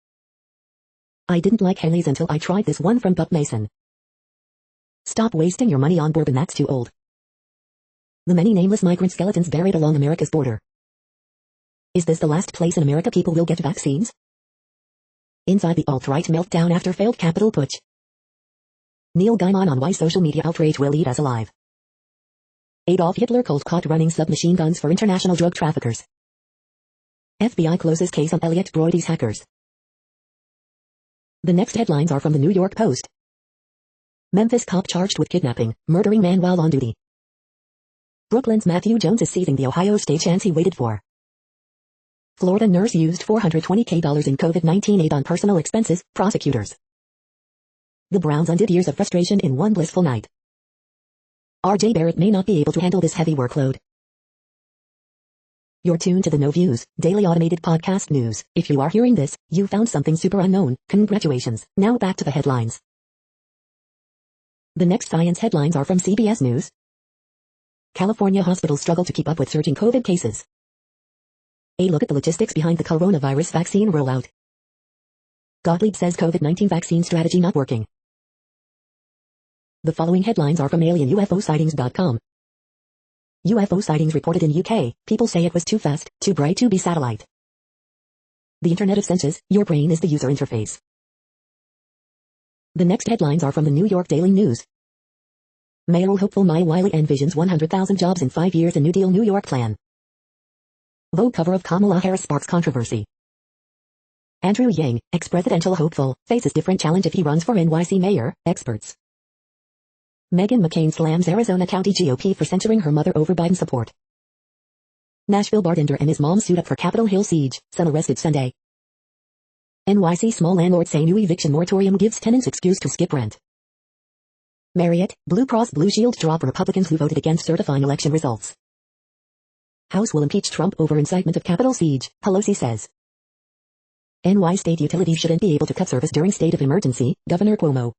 [SPEAKER 1] I didn't like Haley's until I tried this one from Buck Mason. Stop wasting your money on bourbon that's too old. The many nameless migrant skeletons buried along America's border. Is this the last place in America people will get vaccines? Inside the alt-right meltdown after failed Capitol putsch. Neil Gaiman on why social media outrage will eat us alive. Adolf Hitler cold caught running submachine guns for international drug traffickers. FBI closes case on Elliot Broidy's hackers. The next headlines are from the New York Post. Memphis cop charged with kidnapping, murdering man while on duty. Brooklyn's Matthew Jones is seizing the Ohio State chance he waited for. Florida nurse used $420K in COVID-19 aid on personal expenses, prosecutors. The Browns undid years of frustration in one blissful night. R.J. Barrett may not be able to handle this heavy workload. You're tuned to the No Views, daily automated podcast news. If you are hearing this, you found something super unknown. Congratulations. Now back to the headlines. The next science headlines are from CBS News. California hospitals struggle to keep up with surging COVID cases. A look at the logistics behind the coronavirus vaccine rollout. Gottlieb says COVID-19 vaccine strategy not working. The following headlines are from alienUFOsightings.com. UFO sightings reported in UK, people say it was too fast, too bright to be satellite. The Internet of Senses, your brain is the user interface. The next headlines are from the New York Daily News. Mayoral hopeful Maya Wiley envisions 100,000 jobs in 5 years. A New Deal New York plan. Vogue cover of Kamala Harris sparks controversy. Andrew Yang, ex-presidential hopeful, faces different challenge if he runs for NYC mayor, experts. Meghan McCain slams Arizona County GOP for censoring her mother over Biden support. Nashville bartender and his mom sued up for Capitol Hill siege, son arrested Sunday. NYC small landlord say new eviction moratorium gives tenants excuse to skip rent. Marriott, Blue Cross Blue Shield drop Republicans who voted against certifying election results. House will impeach Trump over incitement of Capitol siege, Pelosi says. NY state utilities shouldn't be able to cut service during state of emergency, Governor Cuomo.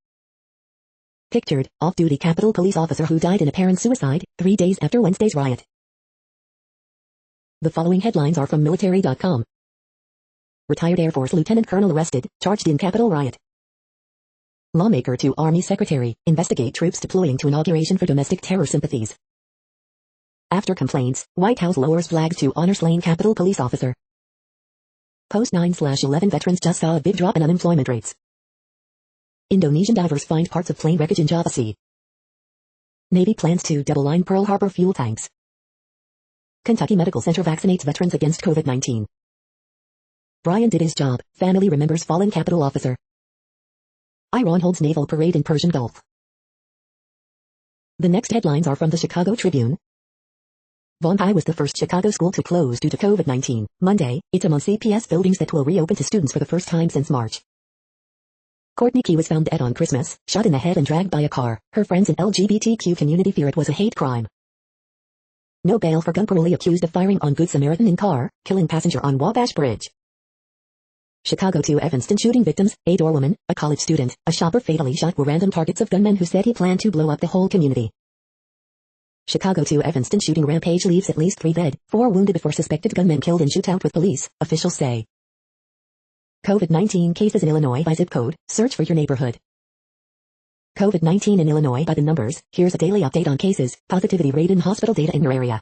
[SPEAKER 1] Pictured, off-duty Capitol police officer who died in apparent suicide, 3 days after Wednesday's riot. The following headlines are from military.com. Retired Air Force Lieutenant Colonel arrested, charged in Capitol riot. Lawmaker to Army Secretary, investigate troops deploying to inauguration for domestic terror sympathies. After complaints, White House lowers flag to honor slain Capitol police officer. Post 9/11 veterans just saw a big drop in unemployment rates. Indonesian divers find parts of plane wreckage in Java Sea. Navy plans to double-line Pearl Harbor fuel tanks. Kentucky Medical Center vaccinates veterans against COVID-19. Brian did his job, family remembers fallen Capitol officer. Iran holds naval parade in Persian Gulf. The next headlines are from the Chicago Tribune. Von High was the first Chicago school to close due to COVID-19. Monday, it's among CPS buildings that will reopen to students for the first time since March. Courtney Key was found dead on Christmas, shot in the head and dragged by a car. Her friends and LGBTQ community fear it was a hate crime. No bail for gun parolee accused of firing on Good Samaritan in car, killing passenger on Wabash Bridge. Chicago 2 Evanston shooting victims, a doorwoman, a college student, a shopper fatally shot were random targets of gunmen who said he planned to blow up the whole community. Chicago 2 Evanston shooting rampage leaves at least 3 dead, 4 wounded before suspected gunmen killed in shootout with police, officials say. COVID-19 cases in Illinois by zip code, search for your neighborhood. COVID-19 in Illinois by the numbers, here's a daily update on cases, positivity rate and hospital data in your area.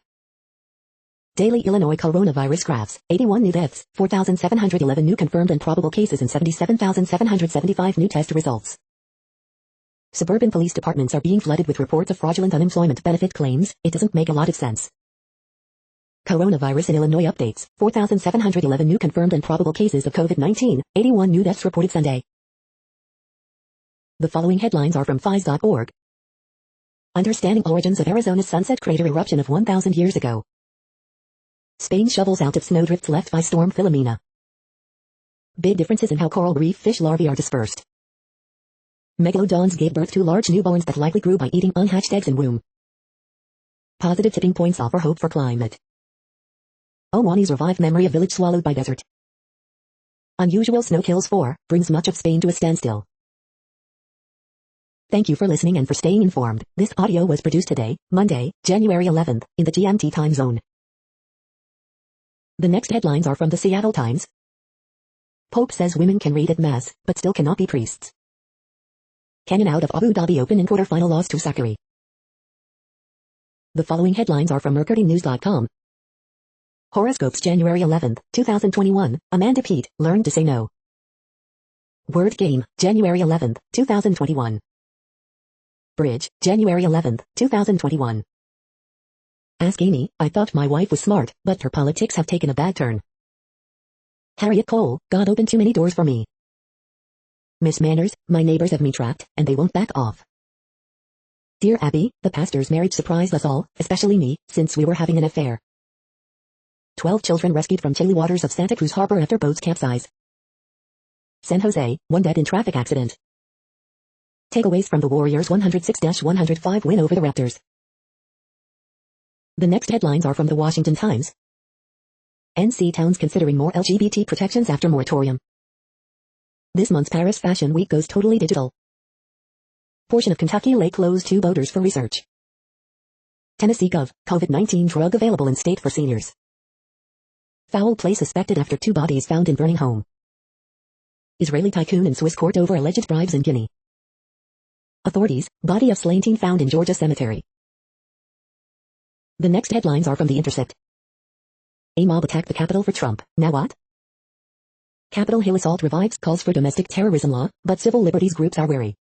[SPEAKER 1] Daily Illinois coronavirus graphs, 81 new deaths, 4,711 new confirmed and probable cases and 77,775 new test results. Suburban police departments are being flooded with reports of fraudulent unemployment benefit claims. It doesn't make a lot of sense. Coronavirus in Illinois updates, 4,711 new confirmed and probable cases of COVID-19, 81 new deaths reported Sunday. The following headlines are from FIS.org. Understanding origins of Arizona's Sunset Crater eruption of 1,000 years ago. Spain shovels out of snowdrifts left by Storm Filomena. Big differences in how coral reef fish larvae are dispersed. Megalodons gave birth to large newborns that likely grew by eating unhatched eggs in womb. Positive tipping points offer hope for climate. Omani's revived memory of village swallowed by desert. Unusual snow kills 4, brings much of Spain to a standstill. Thank you for listening and for staying informed. This audio was produced today, Monday, January 11th, in the GMT time zone. The next headlines are from the Seattle Times. Pope says women can read at Mass, but still cannot be priests. Canyon out of Abu Dhabi Open in quarterfinal loss to Sakari. The following headlines are from MercuryNews.com. Horoscopes January 11th, 2021, Amanda Peet, learned to say no. Word Game, January 11th, 2021. Bridge, January 11th, 2021. Ask Amy, I thought my wife was smart, but her politics have taken a bad turn. Harriet Cole, God opened too many doors for me. Miss Manners, my neighbors have me trapped, and they won't back off. Dear Abby, the pastor's marriage surprised us all, especially me, since we were having an affair. 12 children rescued from chilly waters of Santa Cruz Harbor after boats capsize. San Jose, 1 dead in traffic accident. Takeaways from the Warriors' 106-105 win over the Raptors. The next headlines are from the Washington Times. NC towns considering more LGBT protections after moratorium. This month's Paris Fashion Week goes totally digital. Portion of Kentucky Lake closed to boaters for research. Tennessee Gov, COVID-19 drug available in state for seniors. Foul play suspected after 2 bodies found in burning home. Israeli tycoon in Swiss court over alleged bribes in Guinea. Authorities, body of slain teen found in Georgia cemetery. The next headlines are from The Intercept. A mob attacked the Capitol for Trump, now what? Capitol Hill assault revives calls for domestic terrorism law, but civil liberties groups are wary.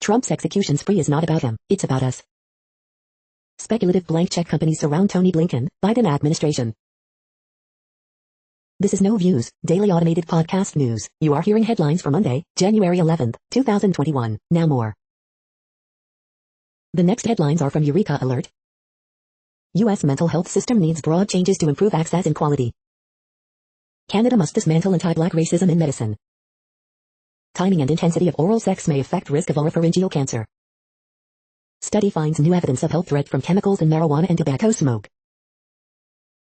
[SPEAKER 1] Trump's execution spree is not about him, it's about us. Speculative blank check companies surround Tony Blinken, Biden administration. This is No Views, daily automated podcast news. You are hearing headlines for Monday, January 11th, 2021. Now more. The next headlines are from Eureka Alert. U.S. mental health system needs broad changes to improve access and quality. Canada must dismantle anti-black racism in medicine. Timing and intensity of oral sex may affect risk of oropharyngeal cancer. Study finds new evidence of health threat from chemicals in marijuana and tobacco smoke.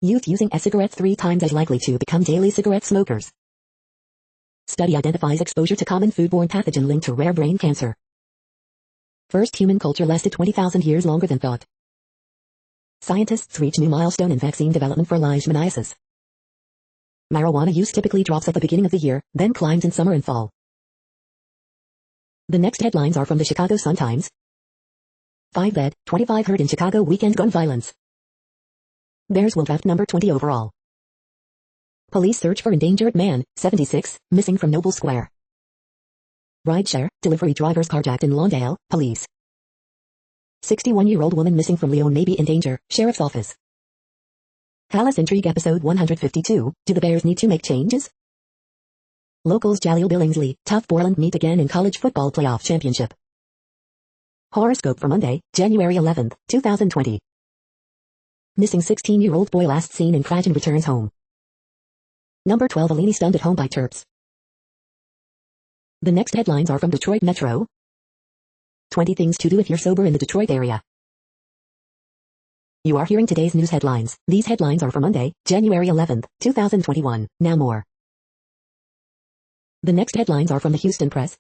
[SPEAKER 1] Youth using e-cigarettes 3 times as likely to become daily cigarette smokers. Study identifies exposure to common foodborne pathogen linked to rare brain cancer. First human culture lasted 20,000 years longer than thought. Scientists reach new milestone in vaccine development for leishmaniasis. Marijuana use typically drops at the beginning of the year, then climbs in summer and fall. The next headlines are from the Chicago Sun-Times. 5 dead, 25 hurt in Chicago weekend gun violence. Bears will draft number 20 overall. Police search for endangered man, 76, missing from Noble Square. Rideshare, delivery drivers carjacked in Lawndale, police. 61-year-old woman missing from Leon may be in danger, sheriff's office. Palace Intrigue episode 152, do the Bears need to make changes? Locals Jaleel Billingsley, Tough Borland meet again in college football playoff championship. Horoscope for Monday, January 11, 2020. Missing 16-year-old boy last seen in Cragen returns home. Number 12 Alini stunned at home by Terps. The next headlines are from Detroit Metro. 20 things to do if you're sober in the Detroit area. You are hearing today's news headlines. These headlines are for Monday, January 11, 2021. Now more. The next headlines are from the Houston Press.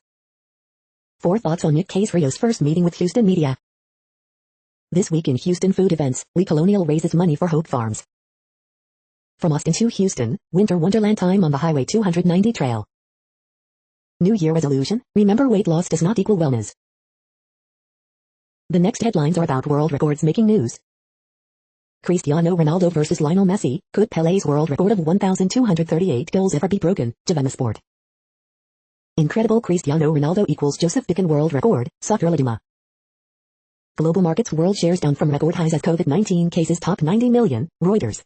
[SPEAKER 1] 4 thoughts on Nick Caserio's first meeting with Houston media. This week in Houston food events, Lee Colonial raises money for Hope Farms. From Austin to Houston, winter wonderland time on the Highway 290 trail. New Year resolution, remember weight loss does not equal wellness. The next headlines are about world records making news. Cristiano Ronaldo versus Lionel Messi, could Pelé's world record of 1,238 goals ever be broken? Javema Sport. Incredible Cristiano Ronaldo equals Joseph Bican world record, Soccer Laduma. Global markets world shares down from record highs as COVID-19 cases top 90 million, Reuters.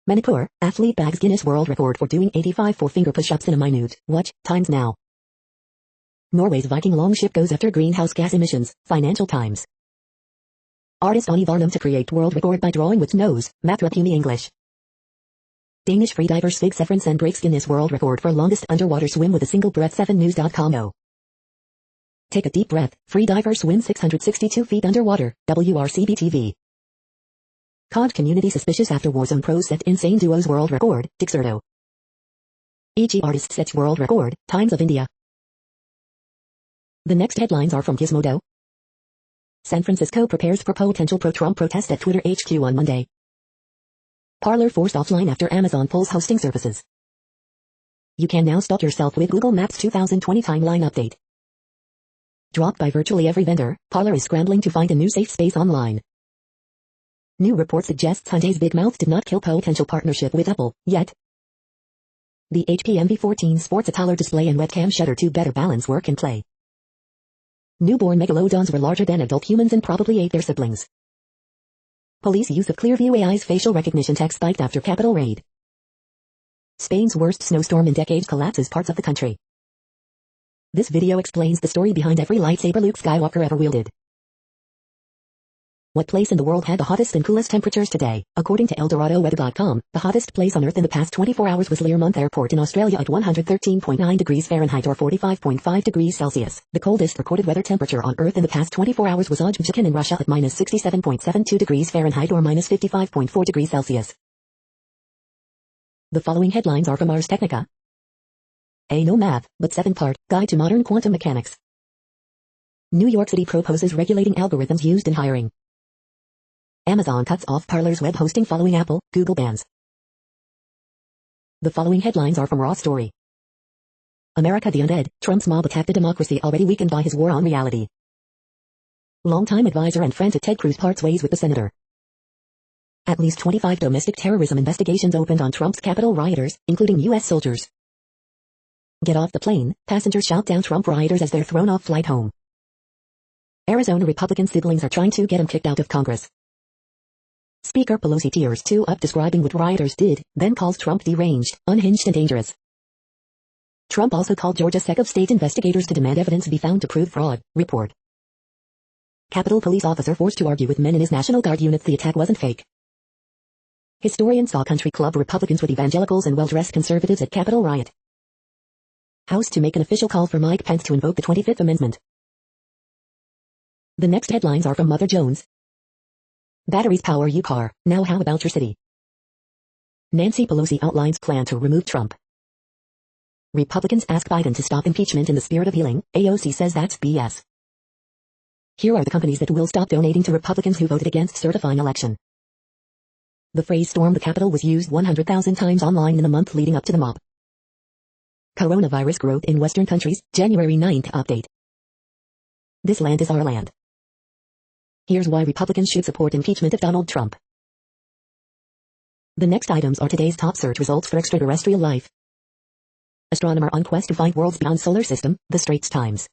[SPEAKER 1] Manipur, athlete bags Guinness World Record for doing 85 four-finger push-ups in a minute. Watch, Times Now. Norway's Viking longship goes after greenhouse gas emissions, Financial Times. Artist Ani Varnum to create world record by drawing with nose, Mathra English. Danish freediver Svig Sefrensen breaks Guinness World Record for longest underwater swim with a single breath 7news.com. Take a deep breath, freediver swims 662 feet underwater, WRCB-TV. COD community suspicious after Warzone pros set insane duos world record, Dixerto. EG artist sets world record, Times of India. The next headlines are from Gizmodo. San Francisco prepares for potential pro-Trump protest at Twitter HQ on Monday. Parler forced offline after Amazon pulls hosting services. You can now stalk yourself with Google Maps 2020 timeline update. Dropped by virtually every vendor, Parler is scrambling to find a new safe space online. New report suggests Hyundai's big mouth did not kill potential partnership with Apple, yet. The HP-mp4 sports a taller display and webcam shutter to better balance work and play. Newborn megalodons were larger than adult humans and probably ate their siblings. Police use of Clearview AI's facial recognition tech spiked after Capitol raid. Spain's worst snowstorm in decades collapses parts of the country. This video explains the story behind every lightsaber Luke Skywalker ever wielded. What place in the world had the hottest and coolest temperatures today? According to ElDoradoWeather.com, the hottest place on Earth in the past 24 hours was Learmonth Airport in Australia at 113.9 degrees Fahrenheit or 45.5 degrees Celsius. The coldest recorded weather temperature on Earth in the past 24 hours was Ojibjakan in Russia at minus 67.72 degrees Fahrenheit or minus 55.4 degrees Celsius. The following headlines are from Ars Technica. A no math, but 7-part guide to modern quantum mechanics. New York City proposes regulating algorithms used in hiring. Amazon cuts off Parler's web hosting following Apple, Google bans. The following headlines are from Raw Story. America the Undead, Trump's mob attacked the democracy already weakened by his war on reality. Longtime advisor and friend to Ted Cruz parts ways with the senator. At least 25 domestic terrorism investigations opened on Trump's Capitol rioters, including U.S. soldiers. Get off the plane, passengers shout down Trump rioters as they're thrown off flight home. Arizona Republican siblings are trying to get him kicked out of Congress. Speaker Pelosi tears up describing what rioters did, then calls Trump deranged, unhinged and dangerous. Trump also called Georgia Sec of State investigators to demand evidence be found to prove fraud, report. Capitol police officer forced to argue with men in his National Guard units the attack wasn't fake. Historian saw country club Republicans with evangelicals and well-dressed conservatives at Capitol riot. House to make an official call for Mike Pence to invoke the 25th Amendment. The next headlines are from Mother Jones. Batteries power your car. Now how about your city? Nancy Pelosi outlines plan to remove Trump. Republicans ask Biden to stop impeachment in the spirit of healing. AOC says that's BS. Here are the companies that will stop donating to Republicans who voted against certifying election. The phrase storm the Capitol was used 100,000 times online in the month leading up to the mob. Coronavirus growth in Western countries, January 9th update. This land is our land. Here's why Republicans should support impeachment of Donald Trump. The next items are today's top search results for extraterrestrial life. Astronomer on quest to find worlds beyond solar system, The Straits Times.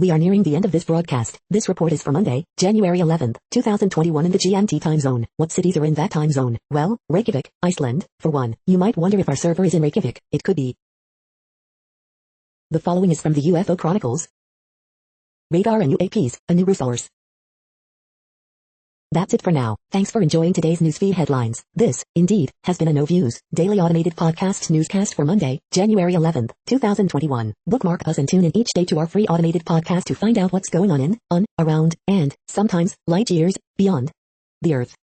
[SPEAKER 1] We are nearing the end of this broadcast. This report is for Monday, January 11th, 2021 in the GMT time zone. What cities are in that time zone? Well, Reykjavik, Iceland, for one. You might wonder if our server is in Reykjavik. It could be. The following is from the UFO Chronicles. Radar and UAPs, a new resource. That's it for now. Thanks for enjoying today's newsfeed headlines. This, indeed, has been a No Views, daily automated podcast newscast for Monday, January 11th, 2021. Bookmark us and tune in each day to our free automated podcast to find out what's going on, around, and, sometimes, light years, beyond the Earth.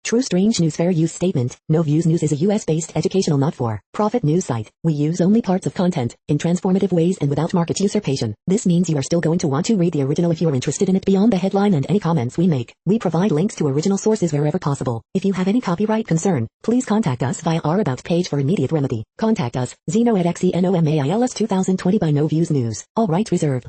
[SPEAKER 1] True Strange News Fair Use Statement. No Views News is a US-based educational not-for-profit news site. We use only parts of content, in transformative ways and without market usurpation. This means you are still going to want to read the original if you are interested in it beyond the headline and any comments we make. We provide links to original sources wherever possible. If you have any copyright concern, please contact us via our About page for immediate remedy. Contact us, Zeno at XENOMAILS 2020 by No Views News. All rights reserved.